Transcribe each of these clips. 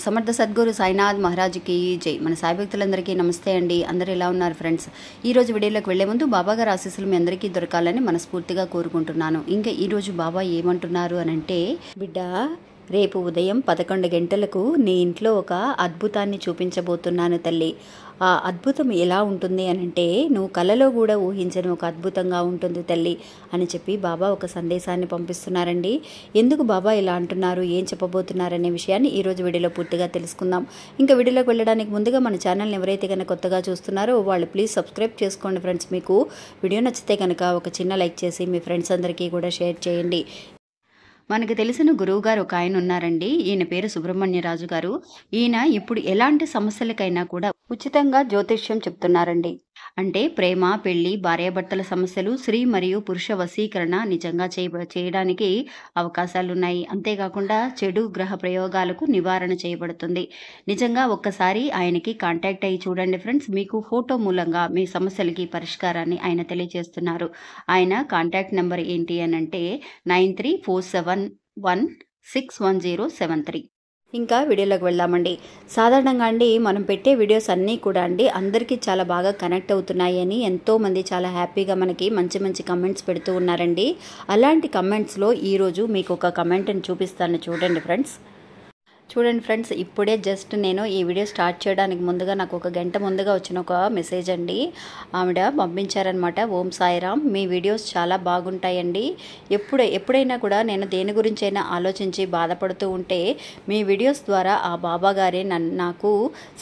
సమర్థ సద్గురు సాయినాథ్ మహారాజ్కి జై. మన సాయి భక్తులందరికీ నమస్తే అండి. అందరూ ఎలా ఉన్నారు ఫ్రెండ్స్? ఈరోజు వీడియోలోకి వెళ్లే ముందు బాబా గారి ఆశీస్సులు మీ అందరికీ దొరకాలని మనస్ఫూర్తిగా కోరుకుంటున్నాను. ఇంకా ఈరోజు బాబా ఏమంటున్నారు అని అంటే, బిడ్డ రేపు ఉదయం 11 గంటలకు నీ ఇంట్లో ఒక అద్భుతాన్ని చూపించబోతున్నాను తల్లి. ఆ అద్భుతం ఎలా ఉంటుంది అని అంటే, నువ్వు కలలో కూడా ఊహించని ఒక అద్భుతంగా ఉంటుంది తల్లి అని చెప్పి బాబా ఒక సందేశాన్ని పంపిస్తున్నారండి. ఎందుకు బాబా ఇలా అంటున్నారు, ఏం చెప్పబోతున్నారనే విషయాన్ని ఈరోజు వీడియోలో పూర్తిగా తెలుసుకుందాం. ఇంకా వీడియోలోకి వెళ్ళడానికి ముందుగా మన ఛానల్ని ఎవరైతే కనుక కొత్తగా చూస్తున్నారో వాళ్ళు ప్లీజ్ సబ్స్క్రైబ్ చేసుకోండి ఫ్రెండ్స్. మీకు వీడియో నచ్చితే కనుక ఒక చిన్న లైక్ చేసి మీ ఫ్రెండ్స్ అందరికీ కూడా షేర్ చేయండి. మనకు తెలిసిన గురువు గారు ఒక ఆయన ఉన్నారండి. ఈయన పేరు సుబ్రహ్మణ్యరాజు గారు. ఈయన ఇప్పుడు ఎలాంటి సమస్యలకైనా కూడా ఉచితంగా జ్యోతిష్యం చెప్తున్నారండి. అంటే ప్రేమ, పెళ్లి, భార్యాభర్తల సమస్యలు, స్త్రీ మరియు పురుష వశీకరణ నిజంగా చేయడానికి అవకాశాలున్నాయి. అంతేకాకుండా చెడు గ్రహ ప్రయోగాలకు నివారణ చేయబడుతుంది. నిజంగా ఒక్కసారి ఆయనకి కాంటాక్ట్ అయ్యి చూడండి ఫ్రెండ్స్. మీకు ఫోటో మూలంగా మీ సమస్యలకి పరిష్కారాన్ని ఆయన తెలియజేస్తున్నారు. ఆయన కాంటాక్ట్ నెంబర్ ఏంటి అని అంటే 9347161073. ఇంకా వీడియోలోకి వెళ్దామండి. సాధారణంగా అండి మనం పెట్టే వీడియోస్ అన్నీ కూడా అండి అందరికీ చాలా బాగా కనెక్ట్ అవుతున్నాయి అని ఎంతోమంది చాలా హ్యాపీగా మనకి మంచి మంచి కమెంట్స్ పెడుతూ ఉన్నారండి. అలాంటి కమెంట్స్లో ఈరోజు మీకు ఒక కమెంట్ని చూపిస్తాను, చూడండి ఫ్రెండ్స్. చూడండి ఫ్రెండ్స్, ఇప్పుడే జస్ట్ నేను ఈ వీడియో స్టార్ట్ చేయడానికి ముందుగా నాకు ఒక గంట ముందుగా వచ్చిన ఒక మెసేజ్ అండి. ఆవిడ పంపించారనమాట. ఓం సాయిరామ్, మీ వీడియోస్ చాలా బాగుంటాయండి. ఎప్పుడైనా కూడా నేను దేని గురించైనా ఆలోచించి బాధపడుతూ ఉంటే మీ వీడియోస్ ద్వారా ఆ బాబా గారే నాకు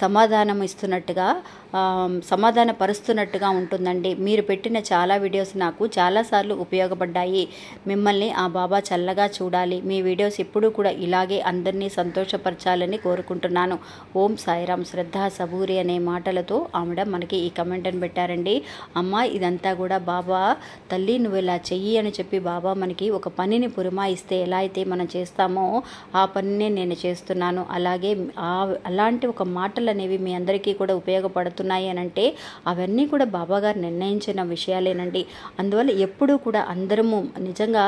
సమాధానం ఇస్తున్నట్టుగా, సమాధాన పరుస్తున్నట్టుగా ఉంటుందండి. మీరు పెట్టిన చాలా వీడియోస్ నాకు చాలాసార్లు ఉపయోగపడ్డాయి. మిమ్మల్ని ఆ బాబా చల్లగా చూడాలి. మీ వీడియోస్ ఎప్పుడూ కూడా ఇలాగే అందరినీ సంతోషపరచాలని కోరుకుంటున్నాను. ఓం సాయిరామ్, శ్రద్ధ సబూరి అనే మాటలతో ఆవిడ మనకి ఈ కమెంట్ అని పెట్టారండి. అమ్మ, ఇదంతా కూడా బాబా తల్లి నువ్వు ఇలా చెయ్యి అని చెప్పి బాబా మనకి ఒక పనిని పురమాయిస్తే ఎలా అయితే మనం చేస్తామో ఆ పనినే నేను చేస్తున్నాను. అలాగే అలాంటి ఒక మాటలు అనేవి మీ అందరికీ కూడా ఉపయోగపడుతున్నాయి అని అంటే అవన్నీ కూడా బాబా గారు నిర్ణయించిన విషయాలేనండి. అందువల్ల ఎప్పుడూ కూడా అందరము నిజంగా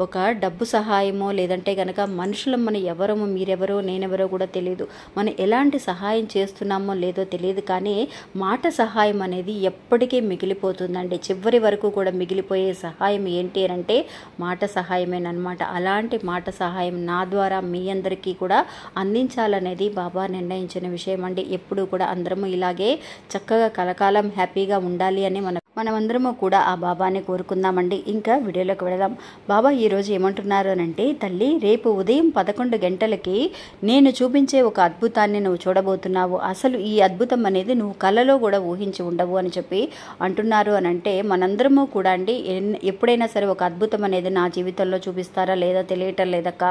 ఒక డబ్బు సహాయమో లేదంటే కనుక మనుషులం, మన ఎవరమో మీరెవరో నేనెవరో కూడా తెలియదు, మనం ఎలాంటి సహాయం చేస్తున్నామో లేదో తెలియదు, కానీ మాట సహాయం అనేది ఎప్పటికీ మిగిలిపోతుందండి. చివరి వరకు కూడా మిగిలిపోయే సహాయం ఏంటి అంటే మాట సహాయమేనమాట. అలాంటి మాట సహాయం నా ద్వారా మీ అందరికీ కూడా అందించాలనేది బాబా నిర్ణయించిన విషయం అండి. ఎప్పుడూ కూడా అందరము ఇలాగే చక్కగా కలకాలం హ్యాపీగా ఉండాలి అని మనమందరము కూడా ఆ బాబాని కోరుకుందామండి. ఇంకా వీడియోలోకి వెళదాం. బాబా ఈరోజు ఏమంటున్నారు అని అంటే, తల్లి రేపు ఉదయం 11 గంటలకి నేను చూపించే ఒక అద్భుతాన్ని నువ్వు చూడబోతున్నావు. అసలు ఈ అద్భుతం అనేది నువ్వు కలలో కూడా ఊహించి ఉండవు అని చెప్పి అంటున్నారు అని అంటే, మనందరము కూడా అండి ఎప్పుడైనా సరే ఒక అద్భుతం అనేది నా జీవితంలో చూపిస్తారా లేదా తెలియటం లేదక్క.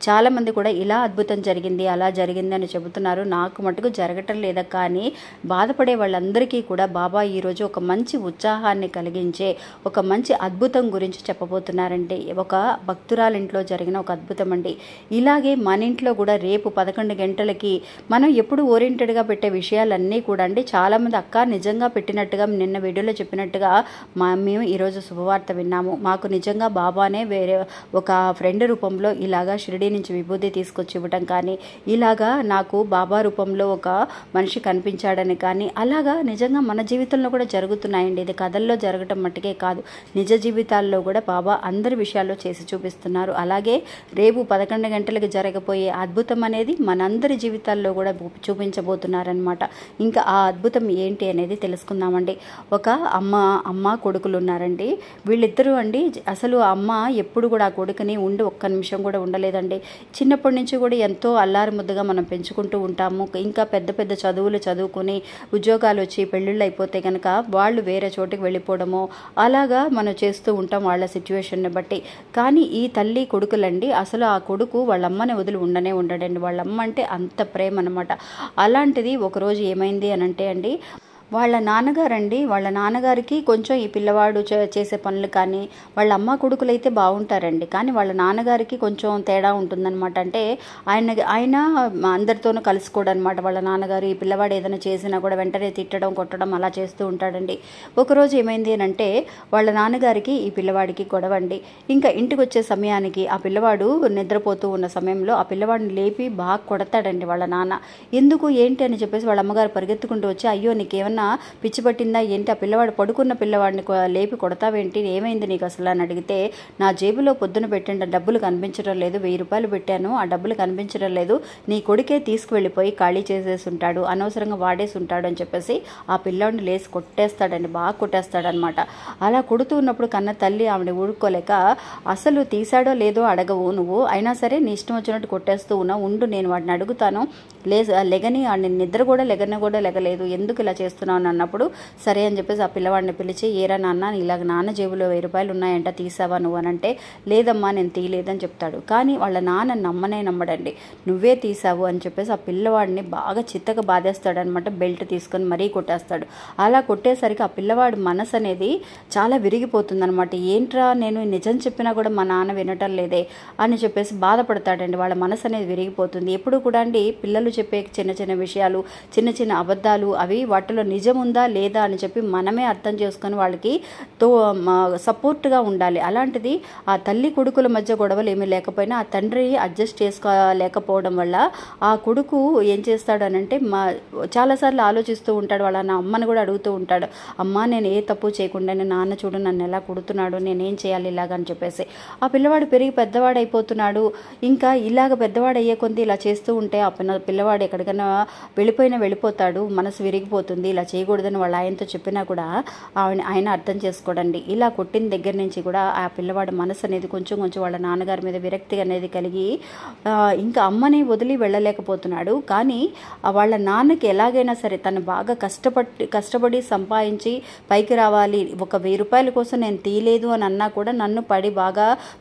చాలామంది కూడా ఇలా అద్భుతం జరిగింది అలా జరిగింది అని చెబుతున్నారు. నాకు మటుకు జరగటం లేదక్క అని బాధపడే వాళ్ళందరికీ కూడా బాబా ఈరోజు ఒక మంచి ఉత్సాహాన్ని కలిగించే ఒక మంచి అద్భుతం గురించి చెప్పబోతున్నారండి. ఒక భక్తురాలింట్లో జరిగిన ఒక అద్భుతం అండి. ఇలాగే మన ఇంట్లో కూడా రేపు 11 గంటలకి మనం ఎప్పుడు ఓరియంటెడ్గా పెట్టే విషయాలన్నీ కూడా అండి చాలామంది అక్క నిజంగా పెట్టినట్టుగా నిన్న వీడియోలో చెప్పినట్టుగా మేము ఈరోజు శుభవార్త విన్నాము. మాకు నిజంగా బాబానే వేరే ఒక ఫ్రెండ్ రూపంలో ఇలాగా షిరిడీ నుంచి విభూతి తీసుకొచ్చి ఇవ్వటం కానీ, ఇలాగా నాకు బాబా రూపంలో ఒక మనిషి కనిపించాడని కానీ, అలాగా నిజంగా మన జీవితంలో కూడా జరుగుతున్నాయండి. ఇది కథల్లో జరగటం మట్టుకే కాదు, నిజ జీవితాల్లో కూడా బాబా అందరి విషయాల్లో చేసి చూపిస్తున్నారు. అలాగే రేపు 11 గంటలకు జరగబోయే అద్భుతం అనేది మనందరి జీవితాల్లో కూడా చూపించబోతున్నారనమాట. ఇంకా ఆ అద్భుతం ఏంటి అనేది తెలుసుకుందామండి. ఒక అమ్మ కొడుకులు ఉన్నారండి. వీళ్ళిద్దరూ అండి అసలు అమ్మ ఎప్పుడు కూడా ఆ కొడుకుని ఒక్క నిమిషం కూడా ఉండలేదండి. చిన్నప్పటి నుంచి కూడా ఎంతో అల్లారు ముద్దుగా మనం పెంచుకుంటూ ఉంటాము. ఇంకా పెద్ద పెద్ద చదువులు చదువుకుని ఉద్యోగాలు వచ్చి పెళ్ళిళ్ళు అయిపోతే కనుక వాళ్ళు వేరే చోటుకి వెళ్ళిపోవడమో అలాగా మనం చేస్తూ ఉంటాం వాళ్ళ సిచ్యువేషన్ని బట్టి. కానీ ఈ తల్లి కొడుకులండి అసలు ఆ కొడుకు వాళ్ళ అమ్మని వదిలి ఉండడండి. వాళ్ళ అమ్మ అంటే అంత ప్రేమ అనమాట. అలాంటిది ఒకరోజు ఏమైంది అని అంటే అండి, వాళ్ళ నాన్నగారండి, వాళ్ళ నాన్నగారికి కొంచెం ఈ పిల్లవాడు చేసే పనులు కానీ, వాళ్ళ అమ్మ కొడుకులైతే బాగుంటారండి. కానీ వాళ్ళ నాన్నగారికి కొంచెం తేడా ఉంటుందన్నమాట. అంటే ఆయన అందరితోనూ కలుసుకోడనమాట. వాళ్ళ నాన్నగారు ఈ పిల్లవాడు ఏదైనా చేసినా కూడా వెంటనే తిట్టడం, కొట్టడం అలా చేస్తూ ఉంటాడండి. ఒకరోజు ఏమైంది అంటే వాళ్ళ నాన్నగారికి ఈ పిల్లవాడికి గొడవండి. ఇంకా ఇంటికి వచ్చే సమయానికి ఆ పిల్లవాడు నిద్రపోతూ ఉన్న సమయంలో ఆ పిల్లవాడిని లేపి బాగా కొడతాడండి వాళ్ళ నాన్న. ఎందుకు ఏంటి అని చెప్పేసి వాళ్ళ అమ్మగారు పరిగెత్తుకుంటూ వచ్చి, అయ్యో నీకేమన్నా పిచ్చి పట్టిందా ఏంటి, ఆ పిల్లవాడు పడుకున్న పిల్లవాడిని లేపి కొడతావేంటి, ఏమైంది నీకు అసలు అని అడిగితే, నా జేబులో పొద్దున పెట్టిన డబ్బులు కనిపించడం లేదు, 1000 రూపాయలు పెట్టాను, ఆ డబ్బులు కనిపించడం లేదు, నీ కొడుకే తీసుకువెళ్ళిపోయి ఖాళీ చేసేసి ఉంటాడు, అనవసరంగా వాడేసి ఉంటాడు అని చెప్పేసి ఆ పిల్లవాడిని లేసి కొట్టేస్తాడండి, బాగా కొట్టేస్తాడనమాట. అలా కొడుతూ ఉన్నప్పుడు కన్న తల్లి ఆవిడ ఊరుకోలేక, అసలు తీసాడో లేదో అడగవు నువ్వు, అయినా సరే నీ ఇష్టం వచ్చినట్టు కొట్టేస్తూ ఉన్నావు, ఉండు నేను వాడిని అడుగుతాను, లెగని వాడిని నిద్ర కూడా లెగలేదు, ఎందుకు ఇలా చేస్తున్నావు అని అన్నప్పుడు, సరే అని చెప్పేసి ఆ పిల్లవాడిని పిలిచి, ఏరా నాన్న ఇలాగ నాన్న జేబులో 1000 రూపాయలు ఉన్నాయంట, తీసావా నువ్వు అని అంటే, లేదమ్మా నేను తీయలేదని చెప్తాడు. కానీ వాళ్ళ నాన్న నమ్మడండి, నువ్వే తీసావు అని చెప్పేసి ఆ పిల్లవాడిని బాగా చిత్తగా బాధేస్తాడు అనమాట. బెల్ట్ తీసుకొని మరీ కొట్టేస్తాడు. అలా కొట్టేసరికి ఆ పిల్లవాడి మనసు అనేది చాలా విరిగిపోతుంది అనమాట. ఏంట్రా నేను నిజం చెప్పినా కూడా మా నాన్న వినటం లేదే అని చెప్పేసి బాధపడతాడండి. వాళ్ళ మనసు అనేది విరిగిపోతుంది. ఎప్పుడు కూడా అండి పిల్లలు చెప్పే చిన్న చిన్న విషయాలు, చిన్న చిన్న అబద్ధాలు, అవి వాటిలో నిజం ఉందా లేదా అని చెప్పి మనమే అర్థం చేసుకొని వాళ్ళకి సపోర్ట్గా ఉండాలి. అలాంటిది ఆ తల్లి కొడుకుల మధ్య గొడవలు ఏమీ లేకపోయినా ఆ తండ్రి అడ్జస్ట్ చేసుకోలేకపోవడం వల్ల ఆ కొడుకు ఏం చేస్తాడు అనంటే చాలాసార్లు ఆలోచిస్తూ ఉంటాడు. వాళ్ళ నా అమ్మని కూడా అడుగుతూ ఉంటాడు, అమ్మ నేను ఏ తప్పు చేయకుండా నాన్న చూడు నన్ను ఎలా కొడుతున్నాడు, నేనేం చేయాలి ఇలాగని చెప్పేసి. ఆ పిల్లవాడు పెరిగి పెద్దవాడు అయిపోతున్నాడు. ఇంకా ఇలాగ పెద్దవాడు అయ్యే కొద్ది ఇలా చేస్తూ ఉంటే ఆ పిల్లవాడు ఎక్కడికైనా వెళ్ళిపోతాడు, మనసు విరిగిపోతుంది. ఇలా చేయకూడదని వాళ్ళ ఆయనతో చెప్పినా కూడా ఆయన అర్థం చేసుకోడండి. ఇలా కొట్టిన దగ్గర నుంచి కూడా ఆ పిల్లవాడి మనసు అనేది కొంచెం వాళ్ళ నాన్నగారి మీద విరక్తి అనేది కలిగి ఇంకా అమ్మని వదిలి వెళ్ళలేకపోతున్నాడు. కానీ వాళ్ళ నాన్నకి ఎలాగైనా సరే తను బాగా కష్టపడి సంపాదించి పైకి రావాలి, ఒక 1000 రూపాయల కోసం నేను తీయలేదు అని అన్నా కూడా నన్ను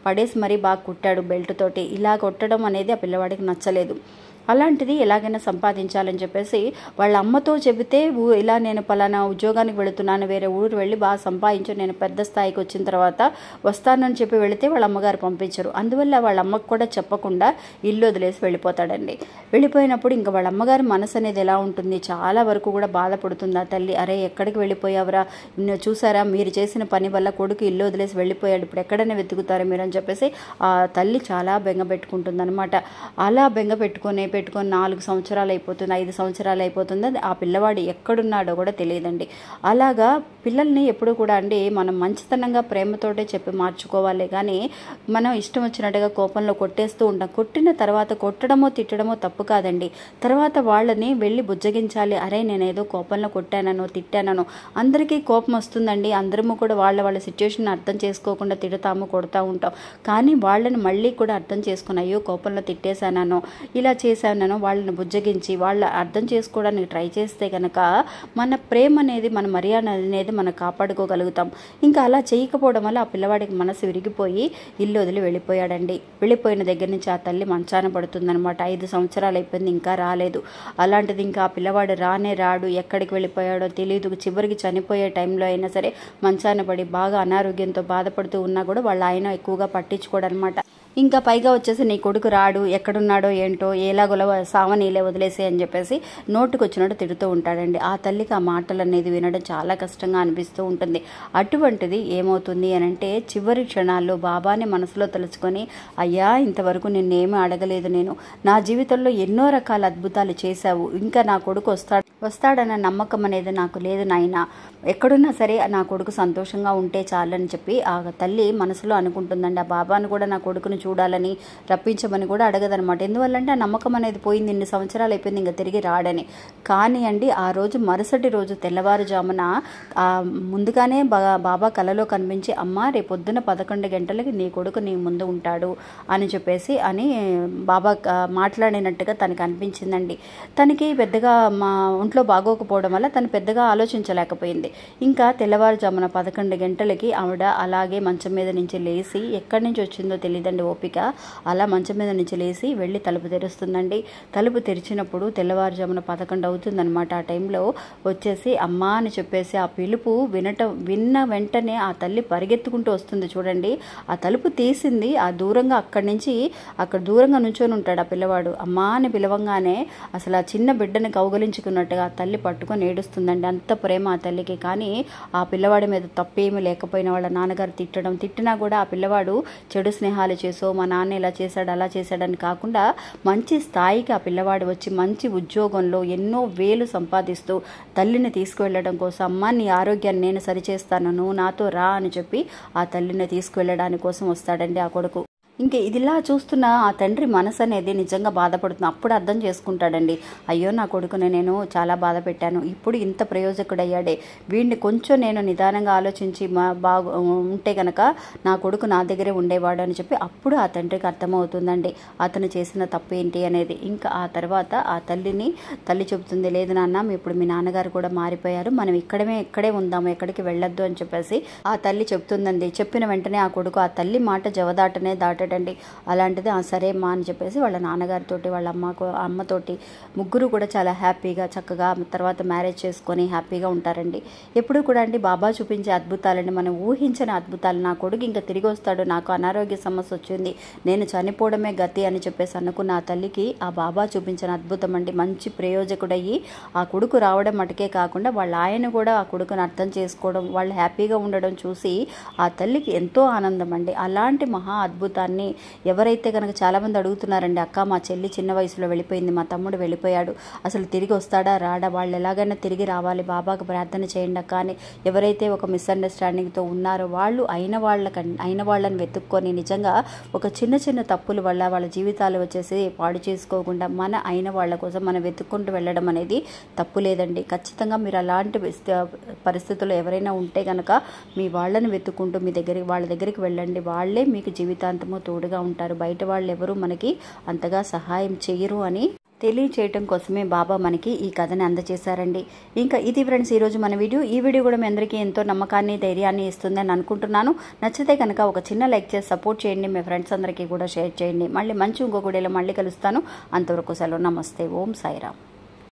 పడేసి మరీ బాగా కుట్టాడు బెల్ట్ తోటి. ఇలా కొట్టడం అనేది ఆ పిల్లవాడికి నచ్చలేదు. అలాంటిది ఎలాగైనా సంపాదించాలని చెప్పేసి వాళ్ళ అమ్మతో చెబితే, ఇలా నేను పలానా ఉద్యోగానికి వెళుతున్నాను, వేరే ఊరు వెళ్ళి బాగా సంపాదించు, నేను పెద్ద స్థాయికి వచ్చిన తర్వాత వస్తానని చెప్పి వెళితే వాళ్ళ అమ్మగారు పంపించరు. అందువల్ల వాళ్ళ అమ్మకు కూడా చెప్పకుండా ఇల్లు వదిలేసి వెళ్ళిపోతాడండి. వెళ్ళిపోయినప్పుడు ఇంకా వాళ్ళ అమ్మగారి మనసు అనేది ఎలా ఉంటుంది, చాలా వరకు కూడా బాధపడుతుంది ఆ తల్లి. అరే ఎక్కడికి వెళ్ళిపోయావరా, చూసారా మీరు చేసిన పని వల్ల కొడుకు ఇల్లు వదిలేసి వెళ్ళిపోయాడు, ఇప్పుడు ఎక్కడైనా వెతుకుతారు మీరు అని చెప్పేసి ఆ తల్లి చాలా బెంగ పెట్టుకుంటుంది అనమాట. అలా బెంగ పెట్టుకొని 4 సంవత్సరాలు అయిపోతుంది, 5 సంవత్సరాలు అయిపోతుంది, ఆ పిల్లవాడు ఎక్కడున్నాడో కూడా తెలియదండి. అలాగా పిల్లల్ని ఎప్పుడు కూడా అండి మనం మంచితనంగా ప్రేమతోటే చెప్పి మార్చుకోవాలి. కానీ మనం ఇష్టం వచ్చినట్టుగా కోపంలో కొట్టేస్తూ ఉంటాం. కొట్టిన తర్వాత కొట్టడమో తిట్టడమో తప్పు కాదండి, తర్వాత వాళ్ళని వెళ్ళి బుజ్జగించాలి. అరే నేనేదో కోపంలో కొట్టానో తిట్టానో, అందరికీ కోపం వస్తుందండి, అందరము కూడా వాళ్ళ సిచ్యువేషన్ అర్థం చేసుకోకుండా తిడతాము, కొడతా ఉంటాం. కానీ వాళ్ళని మళ్ళీ కూడా అర్థం చేసుకుని, అయ్యో కోపంలో తిట్టేశానో ఇలా చేశానో వాళ్ళని బుజ్జగించి వాళ్ళ అర్థం చేసుకోవడానికి ట్రై చేస్తే కనుక మన ప్రేమ అనేది, మన మర్యాద అనేది మనం కాపాడుకోగలుగుతాం. ఇంకా అలా చేయకపోవడం వల్ల ఆ పిల్లవాడికి మనసు విరిగిపోయి ఇల్లు వదిలి వెళ్ళిపోయాడండి. వెళ్ళిపోయిన దగ్గర నుంచి ఆ తల్లి మంచాన పడుతుందనమాట. 5 సంవత్సరాలు అయిపోయింది, ఇంకా రాలేదు. అలాంటిది ఇంకా ఆ పిల్లవాడు రాడు, ఎక్కడికి వెళ్ళిపోయాడో తెలియదు. చివరికి చనిపోయే టైంలో అయినా సరే మంచాన పడి బాగా అనారోగ్యంతో బాధపడుతూ ఉన్నా కూడా వాళ్ళ ఆయన ఎక్కువగా పట్టించుకోడనమాట. ఇంకా పైగా వచ్చేసి నీ కొడుకు రాడు, ఎక్కడున్నాడో ఏంటో, ఎలాగోలా సావనీలే వదిలేసి అని చెప్పేసి నోటుకు వచ్చినట్టు తిడుతూ ఉంటాడండి. ఆ తల్లికి ఆ మాటలు అనేది వినడం చాలా కష్టంగా అనిపిస్తూ ఉంటుంది. అటువంటిది ఏమవుతుంది అని అంటే చివరి క్షణాల్లో బాబాని మనసులో తలుచుకొని, అయ్యా ఇంతవరకు నిన్నేమీ అడగలేదు, నేను నా జీవితంలో ఎన్నో రకాల అద్భుతాలు చేశావు, ఇంకా నా కొడుకు వస్తాడన్న నమ్మకం అనేది నాకు లేదు నాయనా, ఎక్కడున్నా సరే నా కొడుకు సంతోషంగా ఉంటే చాలని చెప్పి ఆ తల్లి మనసులో అనుకుంటుందండి. ఆ బాబాను కూడా నా కొడుకును చూడాలని రప్పించమని కూడా అడగదనమాట. ఎందువల్లంటే ఆ నమ్మకం అనేది పోయింది, 2 సంవత్సరాలు అయిపోయింది, ఇంకా తిరిగి రాడని. కానీ అండి ఆ రోజు మరుసటి రోజు తెల్లవారుజామున ముందుగానే బాబా కలలో కనిపించి, అమ్మ రేపొద్దున 11 గంటలకి నీ కొడుకు నీ ముందు ఉంటాడు అని చెప్పేసి బాబా మాట్లాడినట్టుగా తనకు అనిపించిందండి. తనకి పెద్దగా ఒంట్లో బాగోకపోవడం వల్ల తను పెద్దగా ఆలోచించలేకపోయింది. ఇంకా తెల్లవారుజామున 11 గంటలకి ఆవిడ అలాగే మంచం మీద నుంచి లేచి, ఎక్కడి నుంచి వచ్చిందో తెలియదండి ఓపిక, అలా మంచం మీద నుంచి లేచి వెళ్ళి తలుపు తెరుస్తుందండి. తలుపు తెరిచినప్పుడు తెల్లవారుజామున 11 అవుతుందన్నమాట. ఆ టైంలో వచ్చేసి అమ్మా అని చెప్పేసి ఆ పిలుపు విన్న వెంటనే ఆ తల్లి పరిగెత్తుకుంటూ వస్తుంది చూడండి. ఆ తలుపు తీసింది, ఆ దూరంగా అక్కడ దూరంగా నుంచొని ఉంటాడు ఆ పిల్లవాడు. అమ్మా అని పిలవంగానే అసలు ఆ చిన్న బిడ్డని కౌగలించుకున్నట్టుగా ఆ తల్లి పట్టుకొని ఏడుస్తుందండి. అంత ప్రేమ ఆ తల్లికి. కానీ ఆ పిల్లవాడి మీద తప్పేమీ లేకపోయినా వాళ్ళ నాన్నగారు తిట్టినా కూడా ఆ పిల్లవాడు చెడు స్నేహాలు చేసో మా నాన్న ఇలా చేశాడు అలా చేశాడని కాకుండా మంచి స్థాయికి ఆ పిల్లవాడు వచ్చి మంచి ఉద్యోగంలో ఎన్నో వేలు సంపాదిస్తూ తల్లిని తీసుకువెళ్ళడం కోసం, అమ్మ నీ ఆరోగ్యాన్ని నేను సరిచేస్తాను, నువ్వు నాతో రా అని చెప్పి ఆ తల్లిని తీసుకువెళ్ళడానికి కోసం వస్తాడండి ఆ కొడుకు. ఇంకా ఇదిలా చూస్తున్న ఆ తండ్రి మనసు అనేది నిజంగా బాధపడుతుంది. అప్పుడు అర్థం చేసుకుంటాడండి, అయ్యో నా కొడుకుని నేను చాలా బాధ పెట్టాను, ఇప్పుడు ఇంత ప్రయోజకుడయ్యాడే, వీడిని కొంచెం నేను నిదానంగా ఆలోచించి ఉంటే కనుక నా కొడుకు నా దగ్గరే ఉండేవాడు అని చెప్పి అప్పుడు ఆ తండ్రికి అర్థమవుతుందండి అతను చేసిన తప్పు ఏంటి అనేది. ఇంకా ఆ తర్వాత ఆ తల్లి చెబుతుంది, లేదు నాన్న ఇప్పుడు మీ నాన్నగారు కూడా మారిపోయారు, మనం ఇక్కడే ఉందాము, ఎక్కడికి వెళ్ళొద్దు అని చెప్పేసి ఆ తల్లి చెప్తుందండి. చెప్పిన వెంటనే ఆ కొడుకు ఆ తల్లి మాట దాటడండి. అలాంటిది సరే అమ్మా అని చెప్పేసి వాళ్ళ నాన్నగారితోటి వాళ్ళ అమ్మతోటి ముగ్గురు కూడా చాలా హ్యాపీగా చక్కగా తర్వాత మ్యారేజ్ చేసుకొని హ్యాపీగా ఉంటారండి. ఎప్పుడు కూడా అండి బాబా చూపించే అద్భుతాలని, మనం ఊహించిన అద్భుతాలు, నా కొడుకు ఇంకా తిరిగి వస్తాడు, నాకు అనారోగ్య సమస్య వచ్చింది, నేను చనిపోవడమే గతి అని చెప్పేసి అనుకున్న ఆ తల్లికి ఆ బాబా చూపించిన అద్భుతం అండి. మంచి ప్రయోజకుడయ్యి ఆ కొడుకు రావడం మటుకే కాకుండా వాళ్ళ ఆయన కూడా ఆ కొడుకుని అర్థం చేసుకోవడం, వాళ్ళు హ్యాపీగా ఉండడం చూసి ఆ తల్లికి ఎంతో ఆనందం అండి. అలాంటి మహా అద్భుతాన్ని ఎవరైతే కనుక చాలామంది అడుగుతున్నారండి, అక్క మా చెల్లి చిన్న వయసులో వెళ్ళిపోయింది, మా తమ్ముడు వెళ్ళిపోయాడు, అసలు తిరిగి వస్తాడా రాడా, వాళ్ళు ఎలాగైనా తిరిగి రావాలి, బాబాకు ప్రార్థన చేయండి అక్క అని ఎవరైతే ఒక మిస్అండర్స్టాండింగ్తో ఉన్నారో వాళ్ళు అయిన వాళ్ళని వెతుక్కొని నిజంగా ఒక చిన్న తప్పుల వల్ల వాళ్ళ జీవితాలు వచ్చేసి పాడు చేసుకోకుండా మన అయిన వాళ్ళ కోసం మనం వెతుక్కుంటూ వెళ్ళడం అనేది తప్పు లేదండి. ఖచ్చితంగా మీరు అలాంటి పరిస్థితుల్లో ఎవరైనా ఉంటే కనుక మీ వాళ్ళని వెతుక్కుంటూ వాళ్ళ దగ్గరికి వెళ్ళండి. వాళ్ళే మీకు జీవితాంతము తోడుగా ఉంటారు. బయట వాళ్ళు ఎవరు మనకి అంతగా సహాయం చేయరు అని తెలియచేయటం కోసమే బాబా మనకి ఈ కథని అందజేశారండి. ఇంకా ఇది ఫ్రెండ్స్ ఈరోజు మన వీడియో. ఈ వీడియో కూడా మీ అందరికీ ఎంతో నమ్మకాన్ని ధైర్యాన్ని ఇస్తుందని అనుకుంటున్నాను. నచ్చితే కనుక ఒక చిన్న లైక్ చేసి సపోర్ట్ చేయండి. మీ ఫ్రెండ్స్ అందరికీ కూడా షేర్ చేయండి. మళ్ళీ మంచి ఇంకో వీడియోలో మళ్ళీ కలుస్తాను. అంతవరకు సెలవు. నమస్తే. ఓం సాయిరామ్.